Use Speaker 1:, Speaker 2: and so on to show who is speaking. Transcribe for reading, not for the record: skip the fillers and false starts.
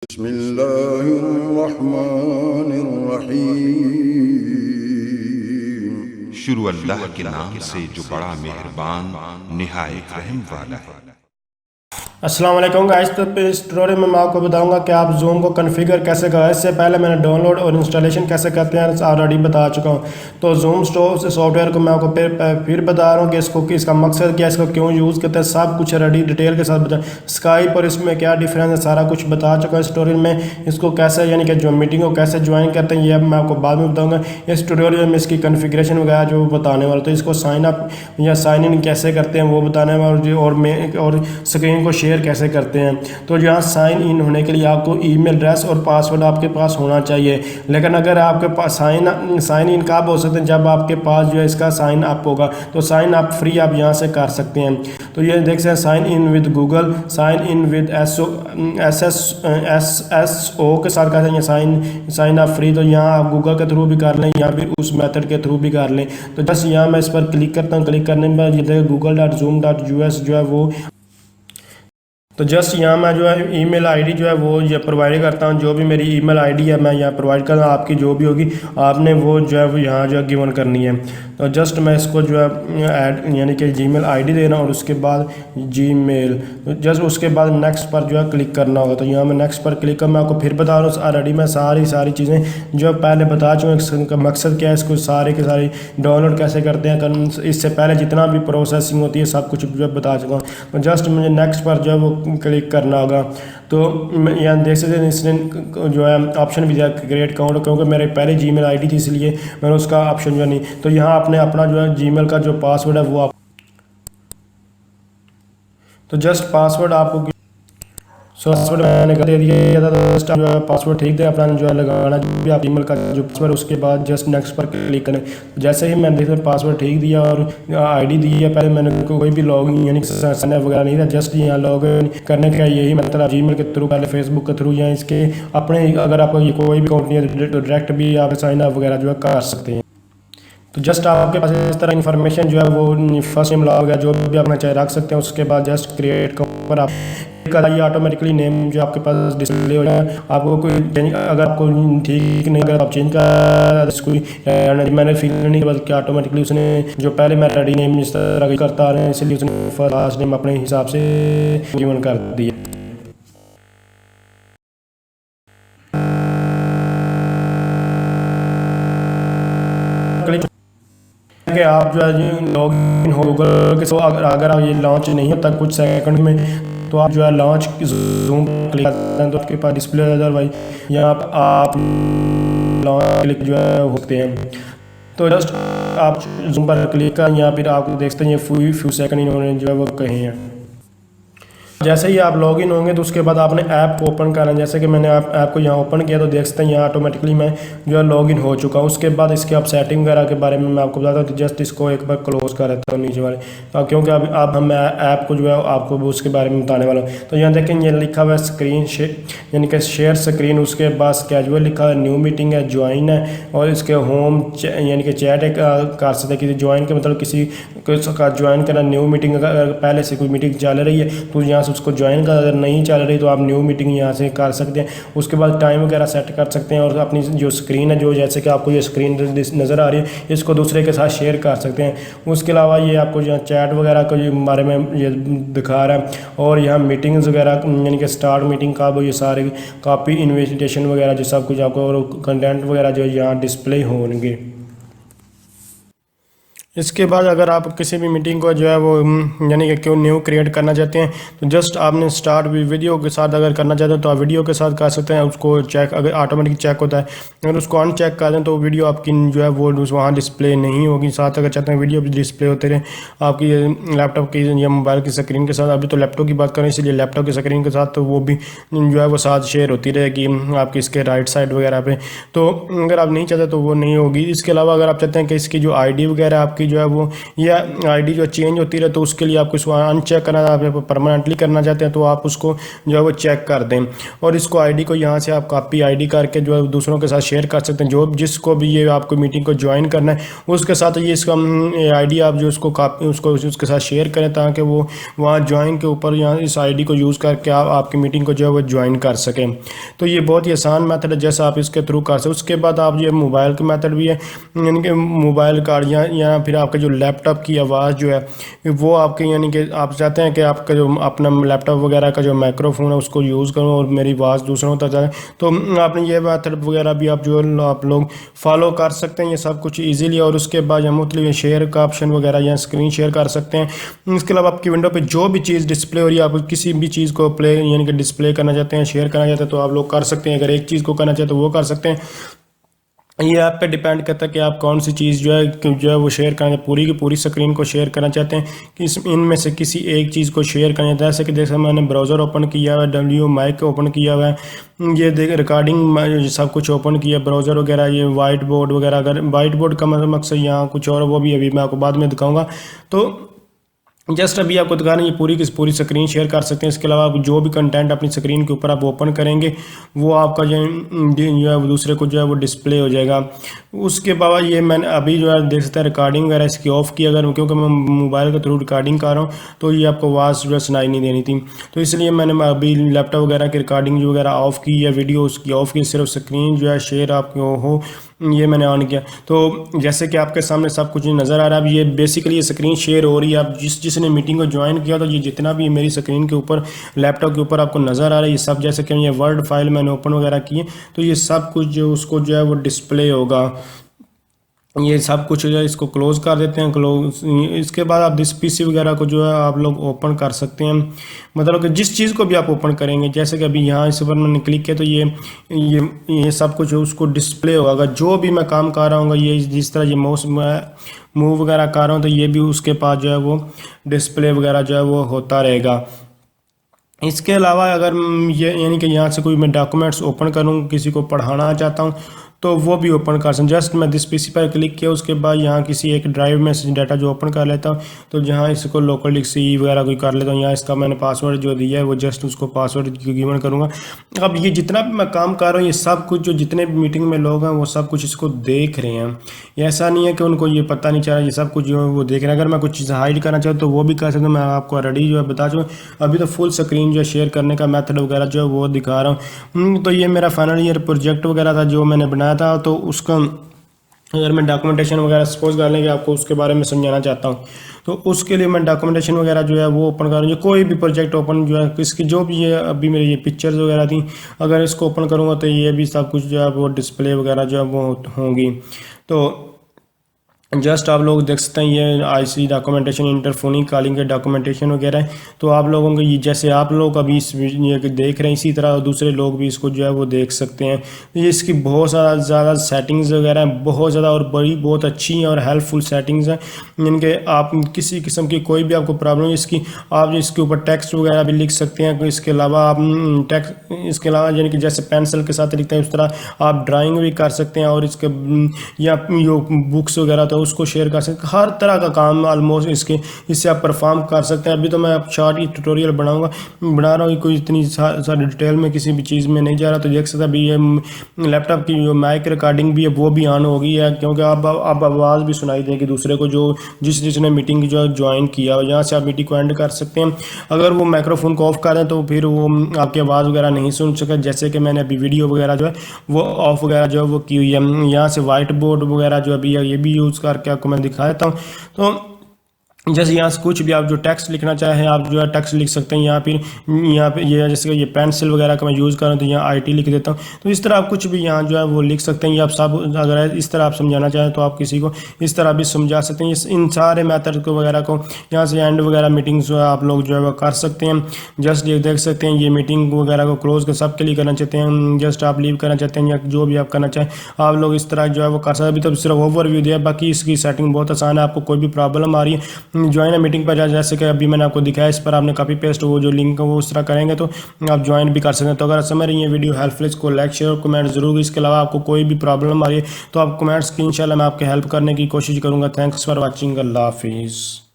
Speaker 1: बिस्मिल्लाहिर्रहमानिर्रहीम। शुरू अल्लाह के नाम से जो बड़ा मेहरबान निहायत रहम वाला है।
Speaker 2: अस्सलाम वालेकुम गाइस। तो इस ट्यूटोरियल में मैं आपको बताऊंगा कि आप जूम को कॉन्फ़िगर कैसे करें। इससे पहले मैंने डाउनलोड और इंस्टॉलेशन कैसे करते हैं ऑलरेडी बता चुका हूं। तो जूम सॉफ्टवेयर को मैं आपको फिर बता रहा हूं कि इसका मकसद क्या है, इसको क्यों यूज़ करते हैं, सब कुछ रेडी डिटेल के साथ बता। स्काइप और इसमें क्या डिफरेंस है सारा कुछ बता चुका हूँ इस ट्यूटोरियल में। इसको कैसे यानी कि जो मीटिंग को कैसे ज्वाइन करते हैं ये मैं आपको बाद में बताऊँगा। इस ट्यूटोरियल में इसकी कॉन्फ़िगरेशन वगैरह जो बताने वाला, तो इसको साइन अप या साइन इन कैसे करते हैं वो बताने वाला, और स्क्रीन को शेयर कैसे करते हैं। तो यहाँ साइन इन होने के लिए आपको ईमेल एड्रेस और पासवर्ड आपके पास होना चाहिए। लेकिन अगर आपके पास साइन इन कब हो सकते हैं, जब आपके पास जो है इसका साइन अप होगा। तो साइन अप फ्री आप यहाँ से कर सकते हैं। तो ये देख सकते हैं sign in with Google, sign in with S S O के साथ करते हैं साइन अप फ्री। तो यहाँ आप गूगल के थ्रू भी कर लें या फिर उस मेथड के थ्रू भी कर लें। तो जस्ट यहाँ मैं इस पर क्लिक करता हूँ। क्लिक करने के बाद ये देखिए google.zoom.us जो है वो, तो जस्ट यहाँ मैं जो है ईमेल आईडी जो है वो ये प्रोवाइड करता हूँ। जो भी मेरी ईमेल आईडी है मैं यहाँ प्रोवाइड करता हूँ। आपकी जो भी होगी आपने वो जो है वो यहाँ जो है गिवन करनी है। तो जस्ट मैं इसको जो है ऐड यानी कि जीमेल आईडी देना और उसके बाद जीमेल, तो जस्ट उसके बाद नेक्स्ट पर जो है क्लिक करना होगा। तो यहाँ मैं नेक्स्ट पर क्लिक कर, मैं आपको फिर बता रहा हूँ ऑलरेडी मैं सारी चीज़ें जो पहले बता चुका हूँ। इसका मकसद क्या है, इसको सारे के सारे डाउनलोड कैसे करते हैं, इससे पहले जितना भी प्रोसेसिंग होती है सब कुछ जो बता चुका हूँ। तो जस्ट मुझे नेक्स्ट पर जो है वो क्लिक करना होगा। तो यहाँ देख सकते हैं इसने जो है ऑप्शन भी दिया क्रिएट अकाउंट, क्योंकि मेरे पहले जीमेल आईडी थी इसलिए मैंने उसका ऑप्शन जो नहीं। तो यहाँ आपने अपना जो है जीमेल का जो पासवर्ड है वो तो जस्ट पासवर्ड आपको पासवर्ड मैंने कर दिया था। तो जस्ट जो है पासवर्ड ठीक दे अपना जो है लगाना जो भी आप ईमेल का जो पासवर्ड, उसके बाद जस्ट नेक्स्ट पर क्लिक करें। जैसे ही मैंने देखा पासवर्ड ठीक दिया और आईडी दी है, पहले मैंने कोई भी लॉग इन यानी साइन अप वगैरह नहीं था। जस्ट यहाँ लॉग इन करने का यही मतलब जीमेल के थ्रू, पहले फेसबुक के थ्रू या इसके अपने, अगर आपको ये कोई भी कंपनी है तो डायरेक्ट भी आप साइन अप वगैरह जो है कर सकते हैं। तो जस्ट आपके पास इस तरह इन्फॉर्मेशन जो है वो फर्स्ट नेम लॉग है जो भी अपना चाहे रख सकते हैं। उसके बाद जस्ट क्रिएट के ऊपर आप ये ऑटोमेटिकली नेम जो आपके पास डिस्प्ले हो जाए। आपको कोई अगर आपको ठीक नहीं अगर आप चेंज कर कोई मैंने फील नहीं बल्कि ऑटोमेटिकली उसने जो पहले मैं रेडी नेम इस तरह करता आ रहे हैं, इसलिए उसने फर्स्ट नेम अपने हिसाब से गिवन कर दिया। कि आप जो है लॉग इन हो गूगल के साथ, अगर आप ये लॉन्च नहीं होता कुछ सेकंड में तो आप जो है लॉन्च जूम क्लिक करते हैं तो आपके पास डिस्प्ले अदरवाइज यहाँ आप लॉन्च क्लिक जो है होते हैं। तो जस्ट आप जूम पर क्लिक करें या फिर आप देख सकते हैं ये फ्यू सेकंड इन्होंने जो है वो कहे हैं। जैसे ही आप लॉगिन होंगे तो उसके बाद आपने ऐप को ओपन करना है। जैसे कि मैंने ऐप को यहाँ ओपन किया तो देख सकते हैं यहाँ ऑटोमेटिकली मैं जो है लॉगिन हो चुका हूँ। उसके बाद इसके आप सेटिंग वगैरह के बारे में मैं आपको बताता हूँ। तो जस्ट इसको एक बार क्लोज कर देता हूँ नीचे वाले, तो क्योंकि अब हम ऐप को जो है आपको उसके बारे में बताने वाला हूँ। तो यहाँ देखें ये लिखा हुआ है स्क्रीन यानी कि शेयर स्क्रीन, उसके बाद कैजुअल लिखा है, न्यू मीटिंग है, ज्वाइन है, और इसके होम यानी कि चैट कर सकते हैं। किसी ज्वाइन के मतलब किसी का ज्वाइन करना, न्यू मीटिंग अगर पहले से कोई मीटिंग चल रही है तो यहाँ उसको ज्वाइन कर, अगर नहीं चल रही तो आप न्यू मीटिंग यहाँ से कर सकते हैं। उसके बाद टाइम वगैरह सेट कर सकते हैं और अपनी जो स्क्रीन है जो जैसे कि आपको ये स्क्रीन नज़र आ रही है इसको दूसरे के साथ शेयर कर सकते हैं। उसके अलावा ये आपको यहाँ चैट वगैरह के बारे में ये दिखा रहा है, और यहाँ मीटिंग्स वगैरह यानी कि स्टार्ट मीटिंग का वो ये सारे कॉपी इन्विटेशन वगैरह जो सब कुछ आपको और कंटेंट वगैरह जो यहाँ डिस्प्ले होंगे। इसके बाद अगर आप किसी भी मीटिंग को जो है वो यानी कि क्यों न्यू क्रिएट करना चाहते हैं तो जस्ट आपने स्टार्ट वीडियो के साथ अगर करना चाहते हैं तो आप वीडियो के साथ कर सकते हैं। उसको चेक अगर ऑटोमेटिक चेक होता है, अगर उसको अनचेक कर दें तो वीडियो आपकी जो है वो वहाँ डिस्प्ले नहीं होगी। साथ अगर चाहते हैं वीडियो भी डिस्प्ले होते रहे आपकी लैपटॉप की या मोबाइल की स्क्रीन के साथ। अभी तो लैपटॉप की बात करें इसलिए लैपटॉप की स्क्रीन के साथ तो वो भी जो है वो साथ शेयर होती रहेगी आपकी इसके राइट साइड वगैरह पे। तो अगर आप नहीं चाहते तो वो नहीं होगी। इसके अलावा अगर आप चाहते हैं कि इसकी जो ID वगैरह आपकी जो है वो या आईडी जो चेंज होती रहे, तो उसके लिए आपको इसको अनचेक करना है। आप परमानेंटली करना चाहते हैं तो आप उसको जो है वो चेक कर दें, और इसको आईडी को यहाँ से आप कॉपी आईडी करके जो है दूसरों के साथ शेयर कर सकते हैं। जो जिसको भी ये आपको मीटिंग को ज्वाइन करना है उसके साथ ये इसका आईडी आप जो उसको कॉपी उसको उसके साथ शेयर करें, ताकि वो वहाँ ज्वाइन के ऊपर यहाँ इस आईडी को यूज़ करके आप आपकी मीटिंग को जो है वो ज्वाइन कर सकें। तो ये बहुत ही आसान मेथड है जैसा आप इसके थ्रू कर सकते। उसके बाद आप ये मोबाइल का मेथड भी है, यानी कि मोबाइल कार्ड या फिर आपका जो लैपटॉप की आवाज़ जो है वो आपके, यानी कि आप चाहते हैं कि आपका जो अपना लैपटॉप वगैरह का जो माइक्रोफोन है उसको यूज़ करूँ और मेरी आवाज़ दूसरों तक जाए, तो आपने ये मेथड वगैरह भी आप जो आप लोग फॉलो कर सकते हैं, ये सब कुछ ईजीली। और उसके बाद या मतलब शेयर का ऑप्शन वगैरह या स्क्रीन शेयर कर सकते हैं। इसके अलावा आपकी विंडो पे जो भी चीज़ डिस्प्ले हो रही है, आप किसी भी चीज़ को प्ले यानी कि डिस्प्ले करना चाहते हैं, शेयर करना चाहते हैं, तो आप लोग कर सकते हैं। अगर एक चीज़ को करना चाहते हैं तो वो कर सकते हैं। ये आप पे डिपेंड करता है कि आप कौन सी चीज़ जो है वो शेयर करना, पूरी की पूरी स्क्रीन को शेयर करना चाहते हैं कि इनमें से किसी एक चीज़ को शेयर करना चाहते हैं। जैसे कि जैसे मैंने ब्राउज़र ओपन किया हुआ है, डब्ल्यू माइक ओपन किया हुआ है, ये देख रिकॉर्डिंग सब कुछ ओपन किया, ब्राउज़र वगैरह, ये वाइट बोर्ड वगैरह। अगर वाइट बोर्ड का मकसद यहाँ कुछ और, वो भी अभी मैं आपको बाद में दिखाऊँगा। तो जस्ट अभी आपको दिखा रहे हैं, ये पूरी की पूरी स्क्रीन शेयर कर सकते हैं। इसके अलावा आप जो भी कंटेंट अपनी स्क्रीन के ऊपर आप ओपन करेंगे वो आपका जो है वो दूसरे को जो है वो डिस्प्ले हो जाएगा। उसके बाद ये मैंने अभी जो है देख सकते हैं रिकॉर्डिंग वगैरह इसकी ऑफ़ की, अगर क्योंकि मैं मोबाइल के थ्रू रिकॉर्डिंग कर रहा हूँ तो ये आपको आवाज़ जो है सुनाई नहीं देनी थी, तो इसलिए मैंने अभी लैपटॉप वगैरह की रिकॉर्डिंग जो वगैरह ऑफ़ की या वीडियो उसकी ऑफ़ की, सिर्फ स्क्रीन जो है शेयर आपको हो ये मैंने ऑन किया। तो जैसे कि आपके सामने सब कुछ नज़र आ रहा है, अब ये बेसिकली ये स्क्रीन शेयर हो रही है। आप जिसने मीटिंग को ज्वाइन किया तो ये जितना भी मेरी स्क्रीन के ऊपर लैपटॉप के ऊपर आपको नज़र आ रहा है, ये सब जैसे कि ये वर्ड फाइल मैंने ओपन वगैरह किए, तो ये सब कुछ जो उसको जो है वो डिस्प्ले होगा। ये सब कुछ जो है इसको क्लोज कर देते हैं, क्लोज। इसके बाद आप दिस पीसी वगैरह को जो है आप लोग ओपन कर सकते हैं, मतलब कि जिस चीज़ को भी आप ओपन करेंगे, जैसे कि अभी यहाँ इस पर मैंने क्लिक किया तो ये सब कुछ उसको डिस्प्ले होगा। अगर जो भी मैं काम कर रहा हूँ, ये जिस तरह ये माउस मूव वगैरह कर रहा हूँ, तो ये भी उसके पास जो है वो डिस्प्ले वगैरह जो है वो होता रहेगा। इसके अलावा अगर ये यानी कि यहाँ से कोई मैं डॉक्यूमेंट्स ओपन करूँ, किसी को पढ़ाना चाहता हूँ, तो वो भी ओपन कर सकते। जस्ट मैं दिस पीसी पर क्लिक किया, उसके बाद यहाँ किसी एक ड्राइव में से डाटा जो ओपन कर लेता हूँ, तो जहाँ इसको लोकल डिस्क सी वगैरह कोई कर लेता हूँ। यहाँ इसका मैंने पासवर्ड जो दिया है वो जस्ट उसको पासवर्ड गिवन करूँगा। अब ये जितना भी मैं काम कर रहा हूँ, ये सब कुछ जो जितने भी मीटिंग में लोग हैं वो सब कुछ इसको देख रहे हैं। ये ऐसा नहीं है कि उनको ये पता नहीं चल रहा, ये सब कुछ जो है वो देख रहे हैं। अगर मैं कुछ चीज़ हाइड करना चाहूँ तो वो भी कर सकता हूँ। मैं आपको ऑलरेडी जो है बता चुका हूँ। अभी तो फुल स्क्रीन जो है शेयर करने का मेथड वगैरह जो है वो दिखा रहा हूँ। तो ये मेरा फाइनल ईयर प्रोजेक्ट वगैरह था जो मैंने बनाया था, तो उसका अगर मैं डॉक्यूमेंटेशन वगैरह सपोज कर लेंगे आपको उसके बारे में समझाना चाहता हूँ, तो उसके लिए मैं डॉक्यूमेंटेशन वगैरह जो है वो ओपन करूँगा। कोई भी प्रोजेक्ट ओपन जो है इसकी जो भी ये अभी मेरी ये पिक्चर्स वगैरह थी, अगर इसको ओपन करूँगा तो ये भी सब कुछ जो है वो डिस्प्ले वगैरह जो है वो होंगी। तो जस्ट आप लोग देख सकते हैं ये आईसी डॉक्यूमेंटेशन, इंटरफोनिंग कॉलिंग के डॉक्यूमेंटेशन वगैरह है। तो आप लोगों को ये जैसे आप लोग अभी इस वीडियो देख रहे हैं, इसी तरह दूसरे लोग भी इसको जो है वो देख सकते हैं। ये इसकी बहुत ज़्यादा सेटिंग्स वगैरह हैं, बहुत ज़्यादा और बड़ी बहुत अच्छी हैं और हेल्पफुल सेटिंग्स हैं, जिनके आप किसी किस्म की कोई भी आपको प्रॉब्लम है इसकी, आप इसके ऊपर टेक्स्ट वगैरह भी लिख सकते हैं। इसके अलावा आप इसके अलावा यानी कि जैसे पेंसिल के साथ लिखते हैं उस तरह आप ड्राइंग भी कर सकते हैं, और इसके या जो बुक्स वगैरह तो उसको शेयर कर सकते हैं। हर तरह का काम ऑलमोस्ट इससे आप परफॉर्म कर सकते हैं। अभी तो मैं आप शॉर्ट ही ट्यूटोरियल बना रहा हूँ, कोई इतनी सारी डिटेल में किसी भी चीज़ में नहीं जा रहा। तो देख सकते अभी ये लैपटॉप की जो माइक रिकॉर्डिंग भी है वो भी ऑन हो गई है, क्योंकि अब आवाज़ भी सुनाई देगी दूसरे को जो जिसने मीटिंग जो ज्वाइन किया हो। यहाँ से आप मीटिंग को एंड कर सकते हैं। अगर वो माइक्रोफोन को ऑफ कर दें तो फिर वो आपकी आवाज़ वगैरह नहीं सुन सके, जैसे कि मैंने अभी वीडियो वगैरह जो है वो ऑफ वगैरह जो है वो की हुई है। यहाँ से वाइट बोर्ड वगैरह जो अभी है ये भी यूज़ करके आपको मैं दिखा देता हूँ। तो जैसे यहाँ से कुछ भी आप जो टेक्स्ट लिखना चाहें आप जो है टेक्स्ट लिख सकते हैं। यहाँ पे ये जैसे कि ये पेंसिल वगैरह का मैं यूज़ कर रहा हूँ तो यहाँ आईटी लिख देता हूँ। तो इस तरह आप कुछ भी यहाँ जो है वो लिख सकते हैं। ये आप सब अगर इस तरह आप समझाना चाहें तो आप किसी को इस तरह भी समझा सकते हैं। इन सारे मेथड को वगैरह को यहाँ से एंड वगैरह मीटिंग्स जो है आप लोग जो है वो कर सकते हैं। जस्ट ये देख सकते हैं ये मीटिंग वगैरह को क्लोज कर सबके लिए करना चाहते हैं, जस्ट आप लीव करना चाहते हैं या जो भी आप करना चाहें आप लोग इस तरह जो है वो कर सकते हैं। अभी तो सिर्फ ओवरव्यू दिया, बाकी इसकी सेटिंग बहुत आसान है। आपको कोई भी प्रॉब्लम आ रही है ज्वाइन मीटिंग पर जैसे कि अभी मैंने आपको दिखाया, इस पर आपने कॉपी पेस्ट वो जो लिंक है वो उस तरह करेंगे तो आप ज्वाइन भी कर सकते हैं। तो अगर समझ रही है वीडियो हेल्पफुल, इसको लाइक शेयर और कमेंट जरूर। इसके अलावा आपको कोई भी प्रॉब्लम आ रही है तो आप कमेंट्स की इंशाल्लाह मैं आपके हेल्प करने की कोशिश करूँगा। Thanks for watching. अल्लाह हाफिज़।